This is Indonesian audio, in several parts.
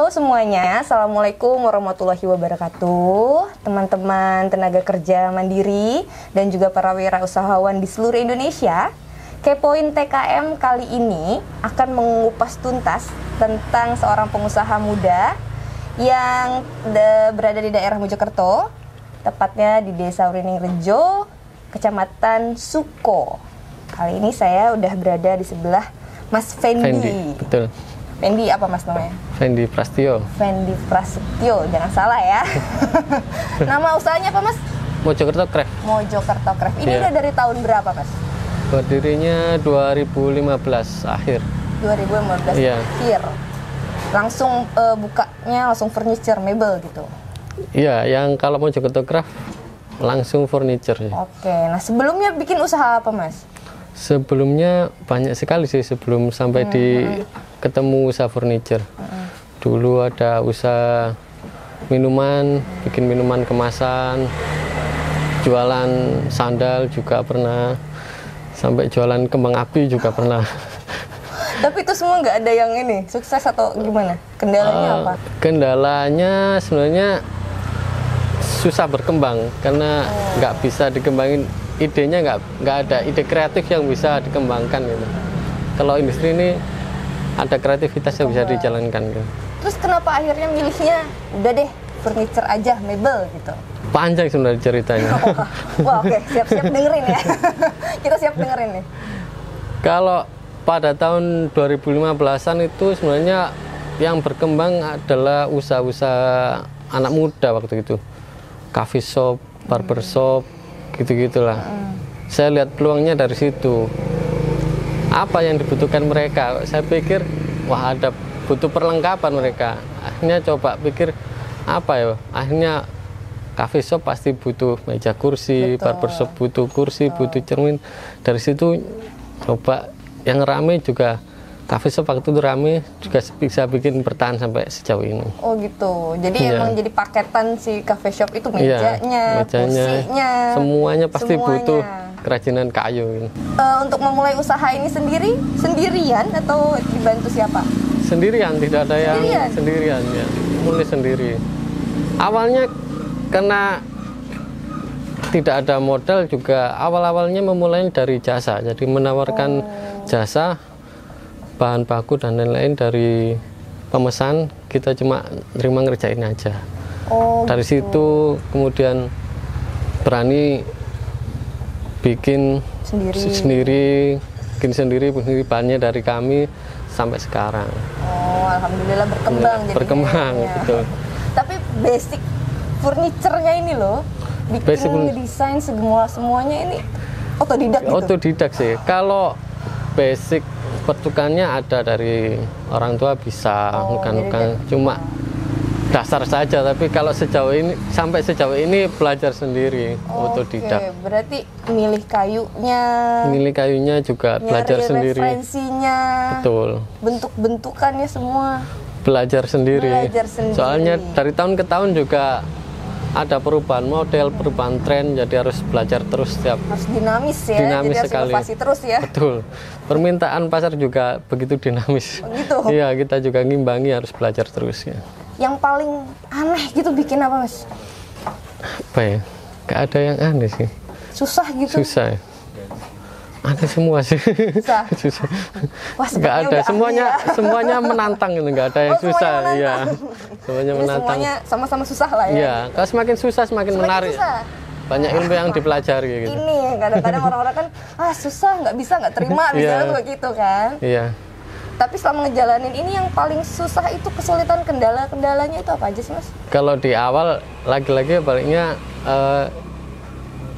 Halo semuanya, Assalamualaikum warahmatullahi wabarakatuh. Teman-teman tenaga kerja mandiri dan juga para wirausahawan di seluruh Indonesia, Kepoin TKM kali ini akan mengupas tuntas tentang seorang pengusaha muda yang berada di daerah Mojokerto, tepatnya di Desa Wringingrejo, Kecamatan Suko. Kali ini saya udah berada di sebelah Mas Fendi. Betul. Fendi apa mas namanya? Fendi Prasetyo. Fendi Prasetyo, jangan salah ya. Nama usahanya apa mas? Mojokerto Craft. Mojokerto Craft. Ini udah dari tahun berapa mas? Berdirinya 2015 akhir. 2015 akhir. Langsung bukanya langsung furniture, mebel gitu. Iya, yang kalau Mojokerto Craft langsung furniture. Oke, nah sebelumnya bikin usaha apa mas? Sebelumnya banyak sekali sih sebelum sampai ketemu usaha furniture. Dulu ada usaha minuman, bikin minuman kemasan, jualan sandal juga pernah, sampai jualan kembang api juga pernah. Tapi itu semua nggak ada yang ini sukses atau gimana? Kendalanya apa? Kendalanya sebenarnya susah berkembang karena nggak bisa dikembangin, idenya nggak ada ide kreatif yang bisa dikembangkan gitu. Kalau industri ini ada kreativitas yang bisa dijalankan gitu. Terus kenapa akhirnya milihnya udah deh furniture aja, mebel gitu? Panjang sebenarnya ceritanya. Wah oke, siap-siap dengerin ya. Kita siap dengerin nih. Kalau pada tahun 2015-an itu sebenarnya yang berkembang adalah usaha-usaha anak muda waktu itu. Coffee shop, barber shop, gitu-gitulah. Saya lihat peluangnya dari situ. Apa yang dibutuhkan mereka? Saya pikir, wah ada butuh perlengkapan mereka. Akhirnya coba pikir, apa ya? Akhirnya coffee shop pasti butuh meja kursi, barber shop butuh kursi, butuh cermin. Dari situ coba yang rame juga. Coffee shop waktu itu rame juga bisa bikin bertahan sampai sejauh ini. Oh gitu. Jadi emang jadi paketan si coffee shop itu mejanya, kursinya, semuanya pasti butuh kerajinan kayu. Untuk memulai usaha ini sendirian atau dibantu siapa? Sendirian, tidak ada yang sendirian ya. Mulai sendiri. Awalnya karena tidak ada modal juga, awalnya memulai dari jasa. Jadi menawarkan jasa, bahan baku dan lain-lain dari pemesan, kita cuma terima ngerjain aja. Dari situ kemudian berani bikin sendiri bahannya dari kami sampai sekarang. Alhamdulillah berkembang. Ya, berkembang betul. Tapi basic furniture-nya ini loh, bikin desain semuanya ini otodidak gitu? Otodidak sih. Kalau basic pertukannya ada dari orang tua bisa, nukan-nukan, cuma dasar saja. Tapi kalau sampai sejauh ini belajar sendiri, otodidak. Berarti milih kayunya juga belajar sendiri. Referensinya, betul. Bentuk-bentukannya semua belajar sendiri. Soalnya dari tahun ke tahun juga ada perubahan model, perubahan tren, jadi harus belajar terus setiap. Harus dinamis ya, dinamis jadi sekali. harus inovasi terus ya. Betul. Permintaan pasar juga begitu dinamis. Begitu. Iya, kita juga ngimbangi, harus belajar terus ya. Yang paling aneh gitu bikin apa mas? Apa ya? Gak ada yang aneh sih. Susah gitu? Susah. Aneh semua sih. Susah. Wah, gak ada, semuanya menantang gitu, gak ada yang susah. Iya. Semuanya jadi menantang. Semuanya sama-sama susah lah ya. Iya, kalau semakin susah semakin menarik. Susah. Banyak ilmu yang dipelajari gitu. Ini kadang-kadang orang-orang kan susah, nggak bisa, nggak terima, misalnya begitu kan. Iya. Tapi selama ngejalanin ini yang paling susah itu kesulitan, kendalanya itu apa aja sih mas? Kalau di awal lagi-lagi baliknya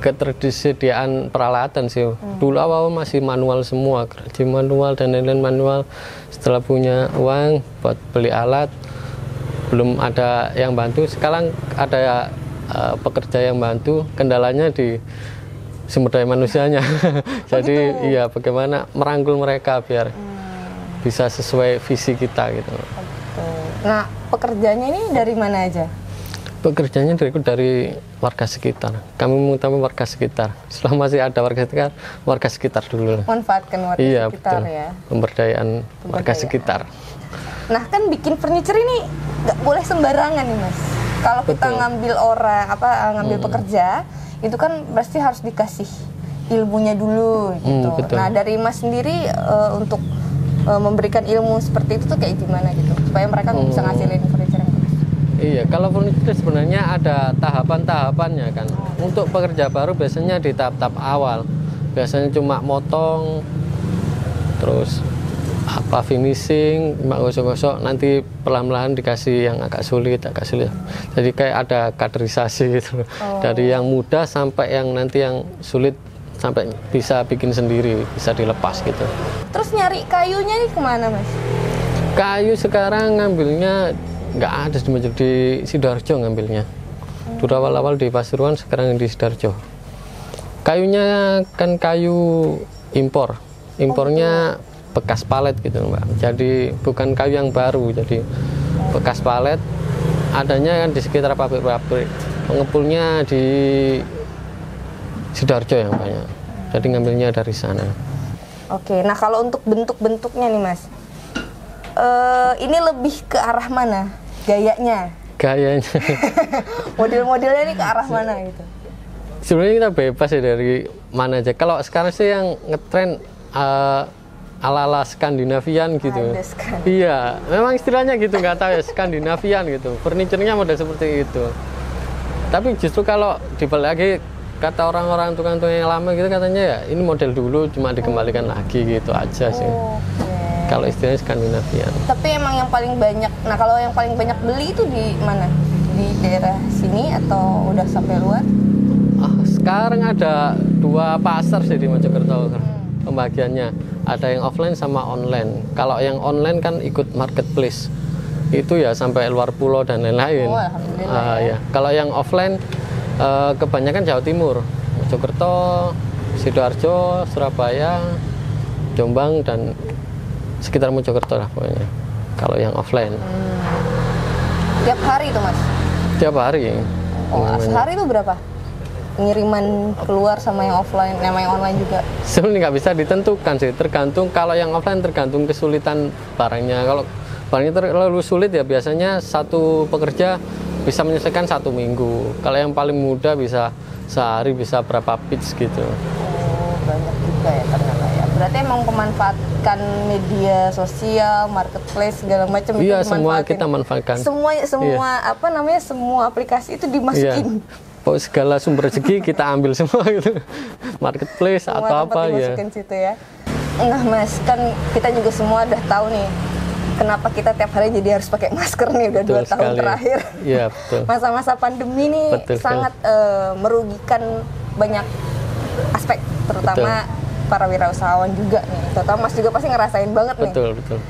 ketersediaan peralatan sih. Dulu awal masih manual semua, kerja manual dan lain-lain manual. Setelah punya uang buat beli alat, belum ada yang bantu. Sekarang ada pekerja yang bantu, kendalanya di sumber daya manusianya. Jadi iya, bagaimana merangkul mereka biar bisa sesuai visi kita gitu. Nah, pekerjaannya ini dari mana aja? Pekerjaannya dari warga sekitar. Kami mengutamakan warga sekitar. Selama masih ada warga sekitar dulu. Manfaatkan warga sekitar betul. Ya. Pemberdayaan warga sekitar. Nah kan bikin furniture ini nggak boleh sembarangan nih Mas. Kalau kita Betul. ngambil orang ngambil pekerja, itu kan pasti harus dikasih ilmunya dulu gitu. Betul. Nah dari Mas sendiri untuk memberikan ilmu seperti itu tuh kayak gimana gitu, supaya mereka bisa ngasilin furniture yang bagus. Iya, kalau furniture sebenarnya ada tahapan-tahapannya kan. Untuk pekerja baru biasanya di tahap-tahap awal, biasanya cuma motong, terus finishing, gosok-gosok, nanti perlahan-lahan dikasih yang agak sulit. Jadi kayak ada kaderisasi gitu loh. Dari yang mudah sampai yang nanti yang sulit, sampai bisa bikin sendiri, bisa dilepas gitu. Terus nyari kayunya nih kemana Mas? Kayu sekarang ngambilnya nggak ada di Sidoarjo ngambilnya. Dulu awal-awal di Pasuruan, sekarang di Sidoarjo. Kayunya kan kayu impor. Impornya bekas palet gitu Mbak. Jadi bukan kayu yang baru, jadi bekas palet. Adanya kan di sekitar pabrik-pabrik. Pengepulnya di Sidoarjo yang banyak. Jadi ngambilnya dari sana. Oke, nah kalau untuk bentuk-bentuknya nih Mas, ini lebih ke arah mana gayanya? Gayanya. Model-modelnya ini ke arah mana gitu? Sebenarnya kita bebas ya dari mana aja. Kalau sekarang sih yang ngetren ala-ala Skandinavian gitu. Iya, memang istilahnya gitu, nggak tahu ya, Skandinavian gitu. Furniturnya model seperti itu. Tapi justru kalau dibalik lagi, kata orang-orang tukang-tukang yang lama gitu, katanya ya ini model dulu cuma dikembalikan lagi gitu aja sih. Kalau istilahnya Skandinavian. Tapi emang yang paling banyak, nah kalau yang paling banyak beli itu di mana? Di daerah sini atau udah sampai luar? Sekarang ada 2 pasar sih di Mojokerto pembagiannya. Ada yang offline sama online. Kalau yang online kan ikut marketplace. Itu ya sampai luar pulau dan lain-lain. Oh, alhamdulillah ya. Kalau yang offline kebanyakan Jawa Timur, Mojokerto, Sidoarjo, Surabaya, Jombang, dan sekitar Mojokerto lah pokoknya. Kalau yang offline. Tiap hari itu Mas? Tiap hari. Sehari itu berapa? Pengiriman keluar sama yang offline, sama yang online juga? Sebenarnya nggak bisa ditentukan sih, tergantung. Kalau yang offline tergantung kesulitan barangnya. Kalau barangnya terlalu sulit ya biasanya satu pekerja bisa menyelesaikan 1 minggu. Kalau yang paling mudah bisa sehari, bisa berapa pitch gitu. Oh, banyak juga ya ternyata ya. Berarti emang memanfaatkan media sosial, marketplace segala macam. Iya, semua kita manfaatkan. Semua Iya. semua aplikasi itu dimasukin. Iya. Pokoknya segala sumber rezeki kita ambil semua gitu. Marketplace Semua atau tempat apa ya. dimasukin situ ya. Enggak Mas, kan kita juga semua udah tahu nih kenapa kita tiap hari jadi harus pakai masker nih udah 2 tahun terakhir. Iya, betul. Masa-masa pandemi nih sangat merugikan banyak aspek, terutama para wirausahawan juga nih. Terutama Mas juga pasti ngerasain banget nih. Betul.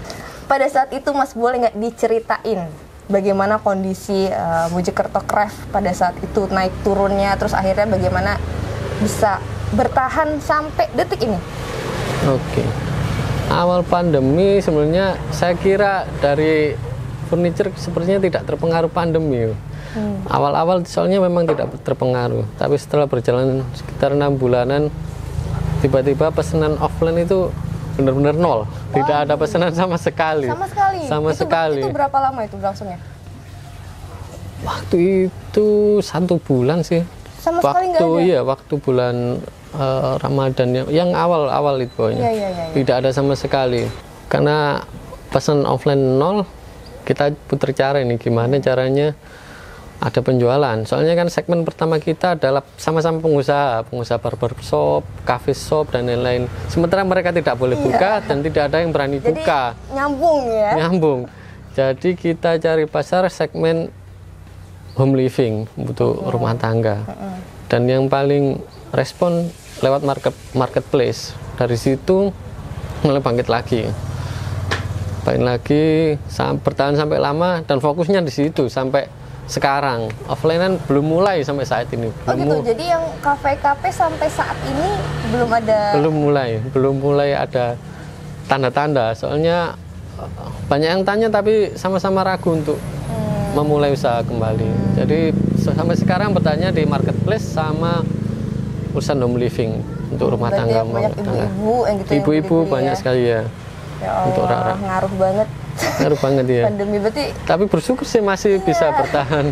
Pada saat itu Mas boleh nggak diceritain bagaimana kondisi Mojokerto Craft pada saat itu, naik turunnya, terus akhirnya bagaimana bisa bertahan sampai detik ini? Oke. Awal pandemi sebenarnya saya kira dari furniture sepertinya tidak terpengaruh pandemi. Awal-awal soalnya memang tidak terpengaruh, tapi setelah berjalan sekitar 6 bulanan, tiba-tiba pesanan offline itu benar-benar nol. Tidak ada pesanan sama sekali. Sama sekali. Itu berapa lama itu berlangsungnya? Waktu itu 1 bulan sih. Sama sekali nggak ada? Iya, waktu bulan Ramadan yang awal-awal itu pokoknya. Iya. Tidak ada sama sekali. Karena pesan offline nol, kita putar cara ini gimana caranya ada penjualan. Soalnya kan segmen pertama kita adalah sama-sama pengusaha barbershop, cafe shop, dan lain-lain. Sementara mereka tidak boleh buka dan tidak ada yang berani buka. Nyambung ya? Nyambung. Jadi kita cari pasar segmen home living untuk rumah tangga. Dan yang paling respon lewat marketplace. Dari situ mulai bangkit lagi. Bertahan sampai lama dan fokusnya di situ sampai sekarang. Offline kan belum mulai sampai saat ini. Jadi yang kafe-kafe sampai saat ini belum ada? Belum mulai ada tanda-tanda. Soalnya banyak yang tanya tapi sama-sama ragu untuk memulai usaha kembali. Jadi sampai sekarang bertanya di marketplace sama urusan home living untuk rumah tangga. Banyak ibu-ibu yang gitu. Ibu-ibu banyak sekali ya. Ya Allah, ngaruh banget. Ngaruh banget ya. Pandemi berarti Tapi bersyukur sih masih bisa bertahan.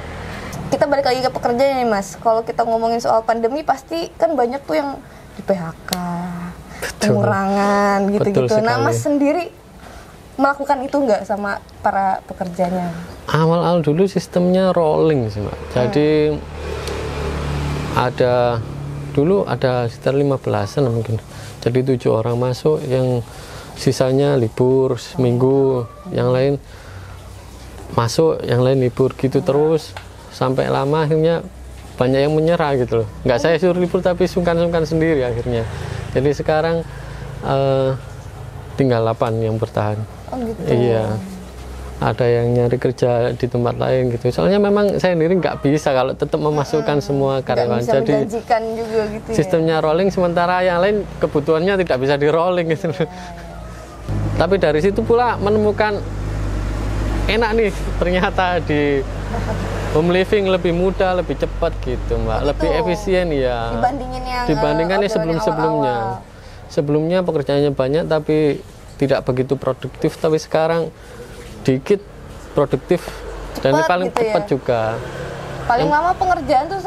kita balik lagi ke pekerjaan nih Mas. Kalau kita ngomongin soal pandemi pasti kan banyak tuh yang di PHK, pengurangan gitu-gitu. Nah Mas sendiri melakukan itu nggak sama para pekerjanya? Awal-awal dulu sistemnya rolling sih Mbak. Jadi dulu ada sekitar 15-an mungkin. Jadi 7 orang masuk, yang sisanya libur seminggu, yang lain masuk, yang lain libur gitu terus. Sampai lama akhirnya banyak yang menyerah gitu loh. Nggak saya suruh libur tapi sungkan-sungkan sendiri akhirnya. Jadi sekarang tinggal 8 yang bertahan. Oh gitu. Iya. Ada yang nyari kerja di tempat lain gitu. Soalnya memang saya sendiri nggak bisa kalau tetap memasukkan semua karyawan. Bisa Jadi menjanjikan juga gitu sistemnya rolling, sementara yang lain kebutuhannya tidak bisa di rolling gitu loh. Tapi dari situ pula menemukan enak nih ternyata di home living, lebih mudah, lebih cepat gitu Mbak, lebih efisien ya. Dibandingkan yang sebelum-sebelumnya. Sebelumnya pekerjaannya banyak tapi tidak begitu produktif, tapi sekarang dikit produktif cepet, dan paling gitu cepat ya? Juga. Paling lama pengerjaan tuh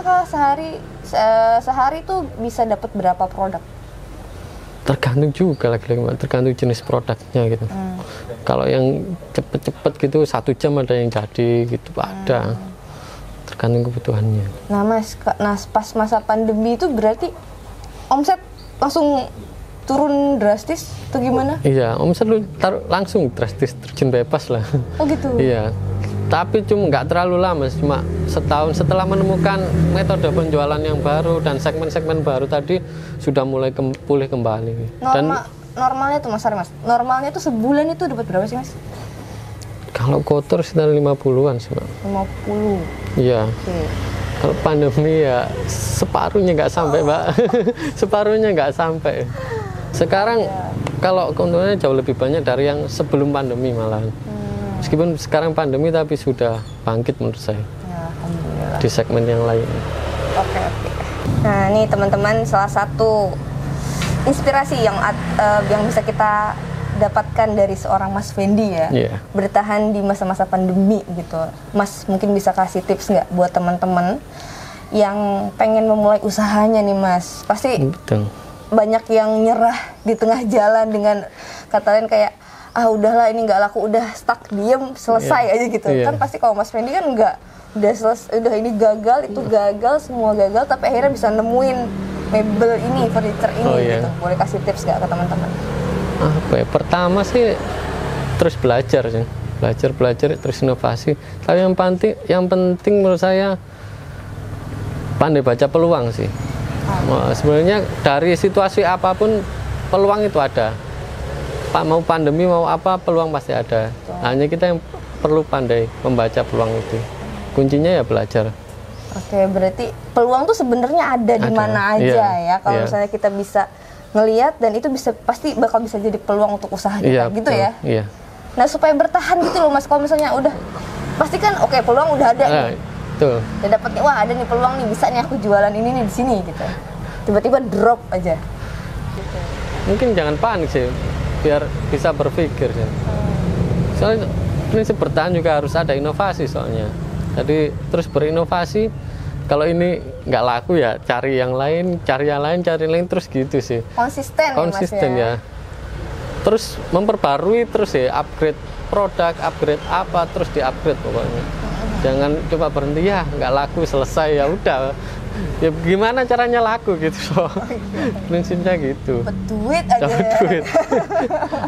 sehari tuh bisa dapat berapa produk? Tergantung juga lagi-lagi Mbak, tergantung jenis produknya gitu. Kalau yang cepet-cepet gitu 1 jam ada yang jadi gitu, ada. Tergantung kebutuhannya. Nah Mas, pas masa pandemi itu berarti omset langsung turun drastis atau gimana? Iya, omset lu langsung drastis, terjun bebas lah. Oh gitu? Iya, tapi cuma nggak terlalu lama, cuma setahun setelah menemukan metode penjualan yang baru dan segmen-segmen baru tadi sudah mulai pulih kembali. Normalnya tuh Mas, normalnya tuh sebulan itu dapat berapa sih Mas? Kalau kotor sekitar 50-an sih Mbak. 50? Iya. Okay. Kalau pandemi ya separuhnya nggak sampai Mbak. Separuhnya nggak sampai. Sekarang kalau keuntungannya jauh lebih banyak dari yang sebelum pandemi malahan. Meskipun sekarang pandemi tapi sudah bangkit menurut saya. Ya, alhamdulillah. Di segmen yang lain. Oke. Nah ini teman-teman, salah satu inspirasi yang bisa kita dapatkan dari seorang Mas Fendi ya, bertahan di masa-masa pandemi gitu. Mas mungkin bisa kasih tips nggak buat teman-teman yang pengen memulai usahanya nih Mas? Pasti betul. Banyak yang nyerah di tengah jalan dengan kata lain kayak udahlah ini nggak laku, udah stuck diem selesai aja gitu. Kan pasti kalau Mas Fendi kan nggak, udah ini gagal, itu gagal, semua gagal, tapi akhirnya bisa nemuin mebel ini, furniture ini gitu. Boleh kasih tips nggak ke teman-teman? Apa ya? Pertama sih terus belajar sih, belajar terus inovasi. Tapi yang penting menurut saya pandai baca peluang sih. Sebenarnya dari situasi apapun peluang itu ada. Mau pandemi mau apa, peluang pasti ada. Hanya kita yang perlu pandai membaca peluang itu. Kuncinya ya belajar. Oke, berarti peluang tuh sebenarnya ada di mana aja ya. Kalau misalnya kita bisa ngelihat, dan itu pasti bakal bisa jadi peluang untuk usaha kita gitu ya. Iya. Nah supaya bertahan gitu loh Mas, kalau misalnya udah pasti kan peluang udah ada nih. Betul. Ya dapat nih, wah ada nih peluang nih, bisa nih aku jualan ini nih di sini gitu. Tiba-tiba drop aja. Gitu. Mungkin jangan panik sih, biar bisa berpikir sih. Soalnya prinsip bertahan juga harus ada inovasi soalnya. Jadi terus berinovasi. Kalau ini nggak laku ya cari yang lain, cari terus gitu sih. Konsisten ya. Terus memperbarui terus ya, upgrade produk, upgrade apa, terus di-upgrade pokoknya. Jangan coba berhenti ya nggak laku selesai ya udah. Ya gimana caranya laku gitu loh. Prinsipnya gitu. Dapat duit aja. Dapat duit.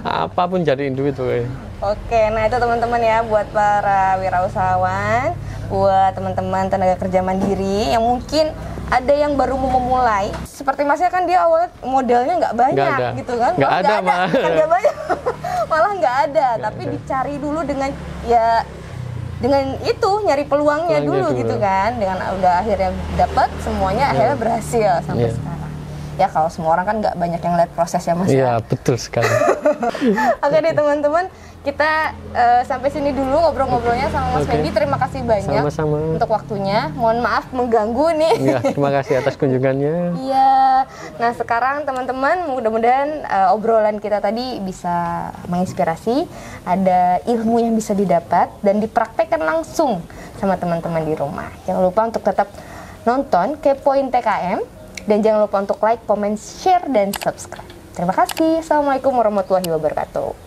Apapun jadiin duit pokoknya. Oke, nah itu teman-teman ya buat para wirausahawan, buat teman-teman tenaga kerja mandiri yang mungkin ada yang baru mau memulai. Seperti Masnya kan dia awalnya modalnya nggak banyak gitu kan? Nggak ada malah. Nggak banyak, malah nggak ada. Tapi dicari dulu dengan itu nyari peluangnya dulu gitu kan. Dengan udah akhirnya dapat semuanya, akhirnya berhasil sampai sekarang. Ya kalau semua orang kan nggak banyak yang lihat prosesnya Mas. Iya betul sekali. Oke deh teman-teman, kita sampai sini dulu ngobrol-ngobrolnya sama Mas Oke. Fendi. Terima kasih banyak Sama-sama. untuk waktunya. Mohon maaf mengganggu nih. Ya, terima kasih atas kunjungannya. Iya. Nah, sekarang teman-teman mudah-mudahan obrolan kita tadi bisa menginspirasi, ada ilmu yang bisa didapat dan dipraktekkan langsung sama teman-teman di rumah. Jangan lupa untuk tetap nonton Kepoin TKM dan jangan lupa untuk like, comment, share dan subscribe. Terima kasih. Assalamualaikum warahmatullahi wabarakatuh.